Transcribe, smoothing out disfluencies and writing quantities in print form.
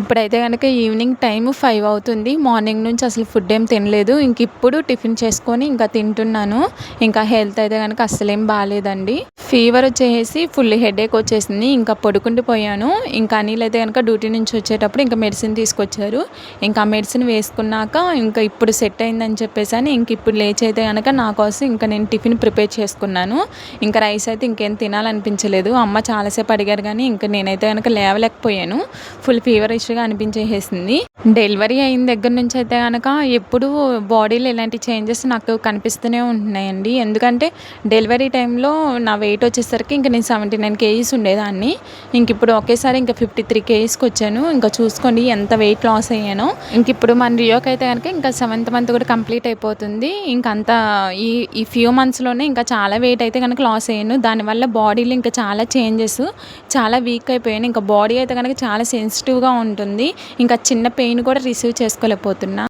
ఇప్పుడైతే గనక evening time 5 అవుతుంది. మార్నింగ్ నుంచి అసలు ఫుడ్ ఏం తినలేదు. ఇప్పుడు టిఫిన్ చేసుకొని ఇంకా తింటున్నాను. ఇంకా హెల్త్ అయితే గనక అస్సలేం బాలేదండి. ఫీవర్ వచ్చేసి ఫుల్ హెడేక్ వచ్చేసింది. ఇంకా పడుకుంటూ పోయాను. ఇంకా అనిల్ అయితే గనక డ్యూటీ నుంచి వచ్చేటప్పుడు ఇంకా మెడిసిన్ తీసుకొచ్చారు. ఇంకా ఆ మెడిసిన్ వేసుకున్నాక ఇంకా ఇప్పుడు సెట్ అయిందని చెప్పేసని ఇంక ఇప్పుడు లేచి అయితే గనక నా కోసం ఇంకా నేను టిఫిన్ ప్రిపేర్ చేసుకున్నాను. ఇంకా రైస్ అయితే ఇంకేం తినాలనిపించలేదు. అమ్మ చాలాసేపు అడిగారు కానీ ఇంకా నేనైతే గనక లేవలేకపోయాను. ఫుల్ ఫీవరిష్గా అనిపించేసింది. డెలివరీ అయిన దగ్గర నుంచి అయితే కనుక ఎప్పుడూ బాడీలో ఇలాంటి చేంజెస్ నాకు కనిపిస్తూనే ఉంటున్నాయండి. ఎందుకంటే డెలివరీ టైంలో నా వెయిట్ వచ్చేసరికి ఇంక నేను 79 కేజీస్ ఉండేదాన్ని. ఇంక ఇప్పుడు ఒకేసారి ఇంకా 53 కేజీస్కి వచ్చాను. ఇంకా చూసుకోండి ఎంత వెయిట్ లాస్ అయ్యానో. ఇంక ఇప్పుడు మన రియోకి అయితే కనుక ఇంకా 7th మంత్ కూడా కంప్లీట్ అయిపోతుంది. ఇంకంత ఈ ఈ ఫ్యూ మంత్స్లోనే ఇంకా చాలా వెయిట్ అయితే కనుక లాస్ అయ్యాను. దానివల్ల బాడీలో ఇంకా చాలా చేంజెస్, చాలా వీక్ అయిపోయాను. ఇంకా బాడీ అయితే కనుక చాలా సెన్సిటివ్గా ఉంటుంది. ఇంకా చిన్న పెయిన్ కూడా రిసీవ్ చేసుకోలేకపోతున్నా.